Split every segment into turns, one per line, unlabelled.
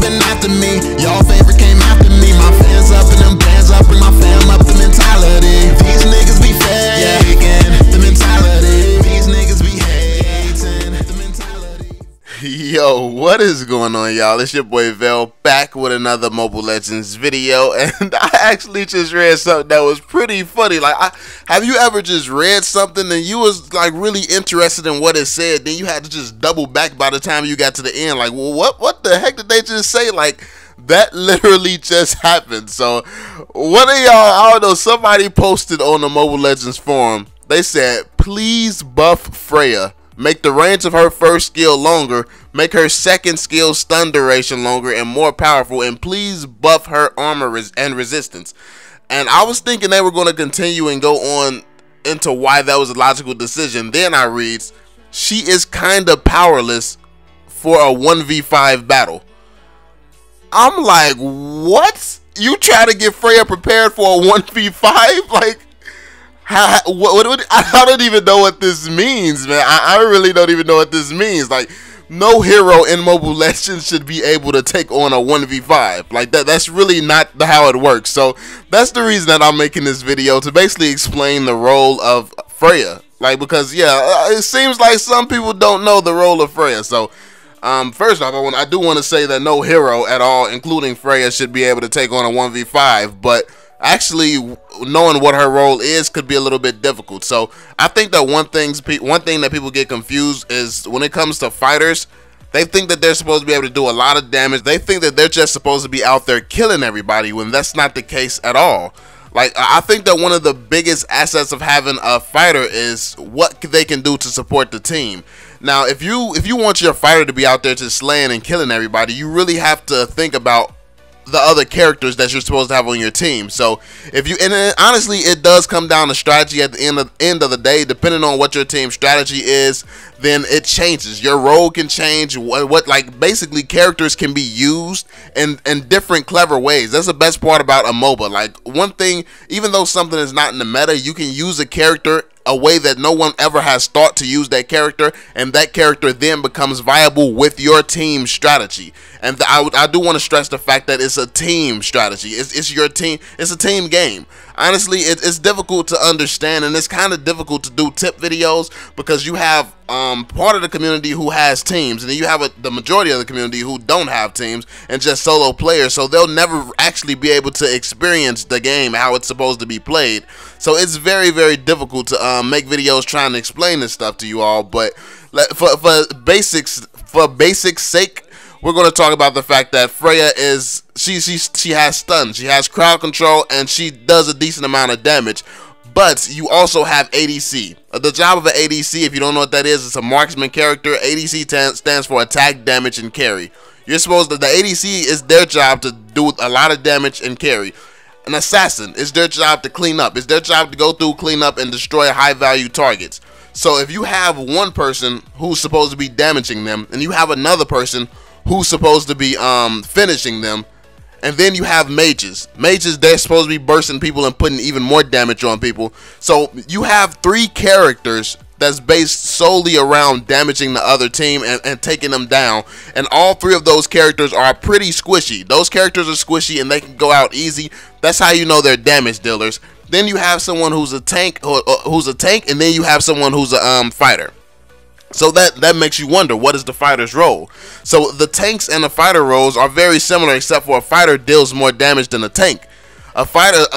been after me. Y'all favorite came after me. My fans up and them bands up. Bring my fam up. The mentality. These niggas be faking. The mentality. These niggas be hating. The mentality.
Yo, what is going on, y'all? It's your boy VeLL back with another Mobile Legends video, and I actually just read something that was pretty funny. Like, have you ever just read something and you was like really interested in what it said, then you had to just double back by the time you got to the end? Like, well, what the heck did they just say? Like, that literally just happened. So, one of y'all, I don't know, somebody posted on the Mobile Legends forum. They said, please buff Freya. Make the range of her first skill longer, make her second skill stun duration longer and more powerful, and please buff her armor and resistance. And I was thinking they were going to continue and go on into why that was a logical decision. Then I read, she is kind of powerless for a 1v5 battle. I'm like, what? You try to get Freya prepared for a 1v5? Like, I don't even know what this means, man. I really don't even know what this means. Like, no hero in Mobile Legends should be able to take on a 1v5. Like, that's really not how it works. So that's the reason that I'm making this video, to basically explain the role of Freya. Like, because yeah, it seems like some people don't know the role of Freya. So first off, I do want to say that no hero at all, including Freya, should be able to take on a 1v5, but actually knowing what her role is could be a little bit difficult. So I think that one thing that people get confused is when it comes to fighters, they think that they're supposed to be able to do a lot of damage. They think that they're just supposed to be out there killing everybody, when that's not the case at all. Like, I think that one of the biggest assets of having a fighter is what they can do to support the team. Now, if you want your fighter to be out there just slaying and killing everybody, you really have to think about the other characters that you're supposed to have on your team. So if you, and honestly, it does come down to strategy at the end of the day. Depending on what your team strategy is, then it changes. Your role can change. What like basically characters can be used in different clever ways. That's the best part about a MOBA. Like, one thing, even though something is not in the meta, you can use a character a way that no one ever has thought to use that character, and that character then becomes viable with your team strategy. And I do want to stress the fact that it's a team strategy. It's your team. It's a team game. Honestly, it's difficult to understand, and it's kind of difficult to do tip videos, because you have part of the community who has teams, and then you have the majority of the community who don't have teams and just solo players, so they'll never actually be able to experience the game how it's supposed to be played. So it's very, very difficult to make videos trying to explain this stuff to you all. But for basics sake, we're going to talk about the fact that Freya is, she has stun, she has crowd control, and she does a decent amount of damage. But you also have ADC. The job of an ADC, if you don't know what that is, it's a marksman character. ADC stands for attack, damage, and carry. You're supposed to, the ADC is their job to do a lot of damage and carry. An assassin, is their job to clean up. It's their job to go through, clean up, and destroy high value targets. So if you have one person who's supposed to be damaging them, and you have another person who's supposed to be finishing them, and then you have mages. Mages, they're supposed to be bursting people and putting even more damage on people. So you have three characters that's based solely around damaging the other team and taking them down. And all three of those characters are pretty squishy. Those characters are squishy and they can go out easy. That's how you know they're damage dealers. Then you have someone who's a tank, and then you have someone who's a fighter. So that makes you wonder, what is the fighter's role? So the tanks and the fighter roles are very similar, except for a fighter deals more damage than a tank. A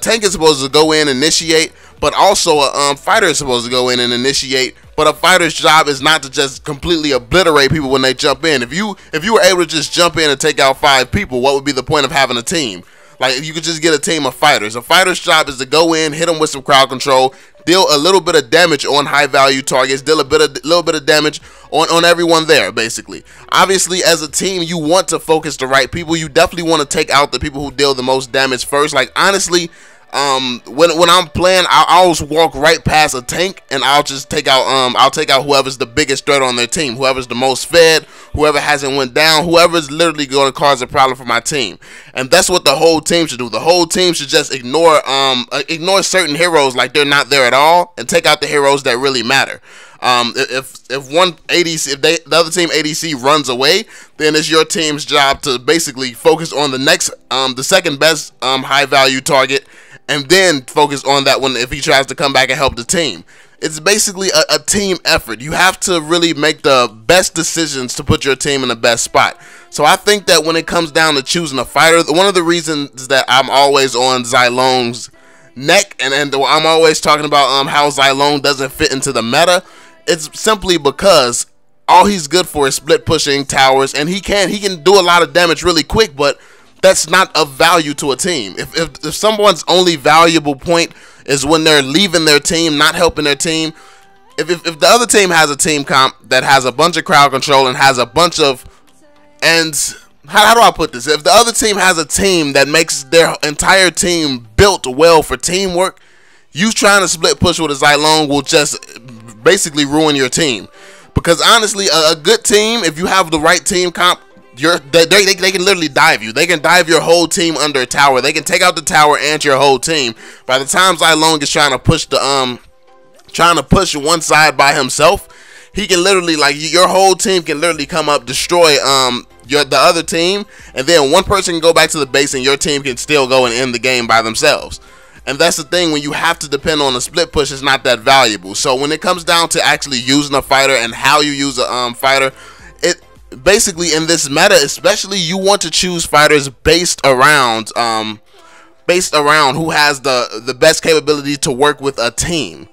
tank is supposed to go in and initiate, but also a fighter is supposed to go in and initiate. But a fighter's job is not to just completely obliterate people when they jump in. If you were able to just jump in and take out 5 people, what would be the point of having a team? Like, if you could just get a team of fighters. A fighter's job is to go in, hit them with some crowd control, deal a little bit of damage on high value targets, deal a little bit of damage on everyone there, basically. Obviously, as a team, you want to focus the right people. You definitely want to take out the people who deal the most damage first. Like, honestly, when I'm playing, I'll just walk right past a tank and I'll just take out whoever's the biggest threat on their team, whoever's the most fed, whoever hasn't went down, whoever's literally going to cause a problem for my team. And that's what the whole team should do. The whole team should just ignore certain heroes like they're not there at all, and take out the heroes that really matter. If one ADC, the other team ADC runs away, then it's your team's job to basically focus on the next, the second best high value target, and then focus on that one if he tries to come back and help the team. It's basically a team effort. You have to really make the best decisions to put your team in the best spot. So I think that when it comes down to choosing a fighter, one of the reasons that I'm always on Zylong's neck, and I'm always talking about how Zylong doesn't fit into the meta, it's simply because all he's good for is split pushing towers, and he can do a lot of damage really quick, but that's not of value to a team. If someone's only valuable point is when they're leaving their team, not helping their team, if the other team has a team comp that has a bunch of crowd control and has a bunch of, and how do I put this? If the other team has a team that makes their entire team built well for teamwork, you trying to split push with a Zylong will just basically ruin your team. Because honestly, a good team, if you have the right team comp, they can literally dive you. They can dive your whole team under a tower. They can take out the tower and your whole team. By the time Zylong is trying to push one side by himself, he can literally, like, your whole team can literally come up, destroy the other team, and then one person can go back to the base and your team can still go and end the game by themselves. And that's the thing, when you have to depend on a split push, it's not that valuable. So when it comes down to actually using a fighter and how you use a fighter, it basically in this meta especially, you want to choose fighters based around who has the best capability to work with a team.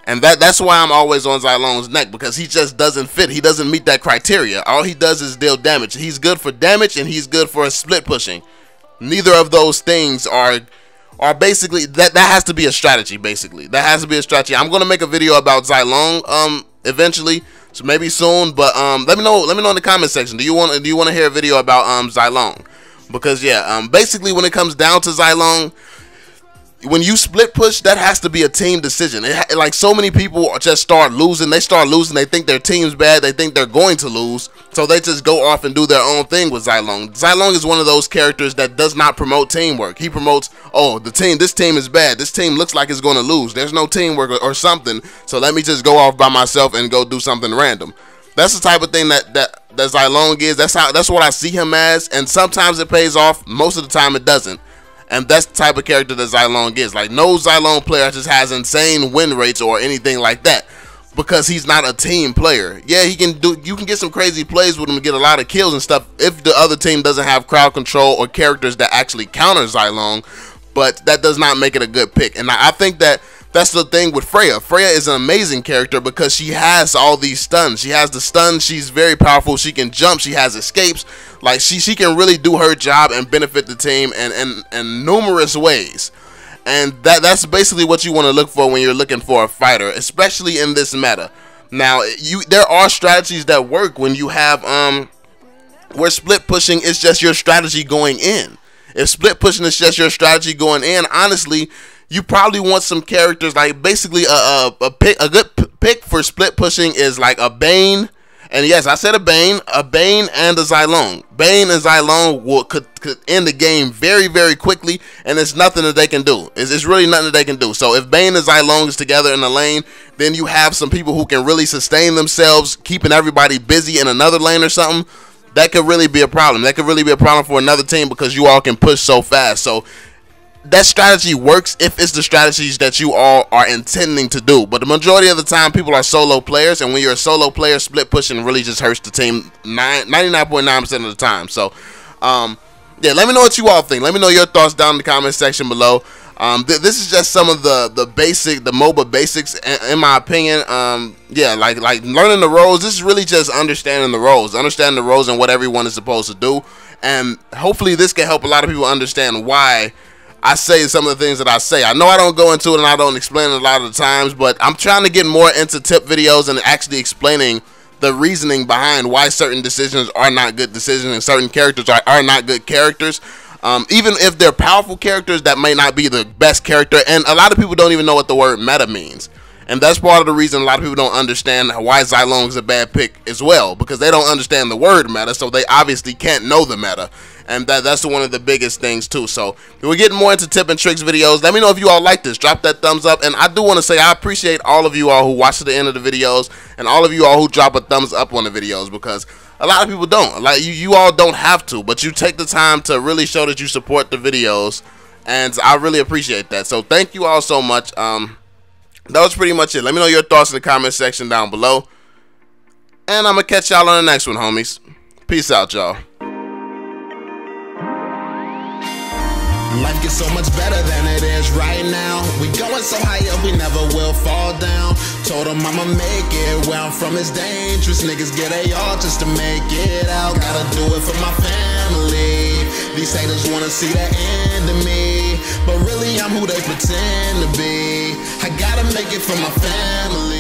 And that's why I'm always on Zylong's neck, because he just doesn't fit. He doesn't meet that criteria. All he does is deal damage. He's good for damage and he's good for split pushing. Neither of those things are basically, that has to be a strategy. Basically, that has to be a strategy. I'm gonna make a video about Zylong eventually, so maybe soon. But let me know in the comment section. Do you want to hear a video about Zylong? Because yeah, basically when it comes down to Zylong, when you split push, that has to be a team decision. Like, so many people just start losing. They start losing. They think their team's bad. They think they're going to lose. So they just go off and do their own thing with Zylong. Zylong is one of those characters that does not promote teamwork. He promotes, oh, this team is bad. This team looks like it's going to lose. There's no teamwork or something. So let me just go off by myself and go do something random. That's the type of thing that Zylong is. That's what I see him as. And sometimes it pays off. Most of the time it doesn't. And that's the type of character that Zylong is. Like, no Zylong player just has insane win rates or anything like that, because he's not a team player. Yeah, you can get some crazy plays with him to get a lot of kills and stuff if the other team doesn't have crowd control or characters that actually counter Zylong, but that does not make it a good pick. And I think that's the thing with Freya. Freya is an amazing character because she has all these stuns. She has the stuns. She's very powerful. She can jump. She has escapes. Like, she can really do her job and benefit the team in numerous ways. And that's basically what you want to look for when you're looking for a fighter, especially in this meta. Now, there are strategies that work when you have where split pushing is just your strategy going in. If split pushing is just your strategy going in, honestly, you probably want some characters, like, basically a good pick for split pushing is like a Bane. And yes, I said a Bane and a Zylong. Bane and Zylong could end the game very, very quickly, and there's nothing that they can do. It's really nothing that they can do. So if Bane and Zylong is together in the lane, then you have some people who can really sustain themselves, keeping everybody busy in another lane or something. That could really be a problem. That could really be a problem for another team because you all can push so fast. So that strategy works if it's the strategies that you all are intending to do. But the majority of the time, people are solo players, and when you're a solo player, split pushing really just hurts the team 99.9% of the time. So, yeah, let me know what you all think. Let me know your thoughts down in the comment section below. This is just some of the MOBA basics, in my opinion. Yeah, like learning the roles. This is really just understanding the roles and what everyone is supposed to do. And hopefully this can help a lot of people understand why I say some of the things that I say. I know I don't go into it and I don't explain it a lot of the times, but I'm trying to get more into tip videos and actually explaining the reasoning behind why certain decisions are not good decisions and certain characters are not good characters. Even if they're powerful characters, that may not be the best character. And a lot of people don't even know what the word meta means. And that's part of the reason a lot of people don't understand why Xylong is a bad pick as well, because they don't understand the word meta, so they obviously can't know the meta. And that's one of the biggest things too. So we're getting more into tip and tricks videos. Let me know if you all like this. Drop that thumbs up. And I do want to say I appreciate all of you all who watch to the end of the videos, and all of you all who drop a thumbs up on the videos, because a lot of people don't. Like, you all don't have to, but you take the time to really show that you support the videos, and I really appreciate that. So thank you all so much. That was pretty much it. Let me know your thoughts in the comment section down below, and I'm gonna catch y'all on the next one, homies. Peace out, y'all.
Life gets so much better than it is right now. We going so high up, we never will fall down. Told him I'ma make it where I'm from is dangerous. Niggas get they all just to make it out. Gotta do it for my family. These haters wanna see the end of me, but really I'm who they pretend to be. I gotta make it for my family.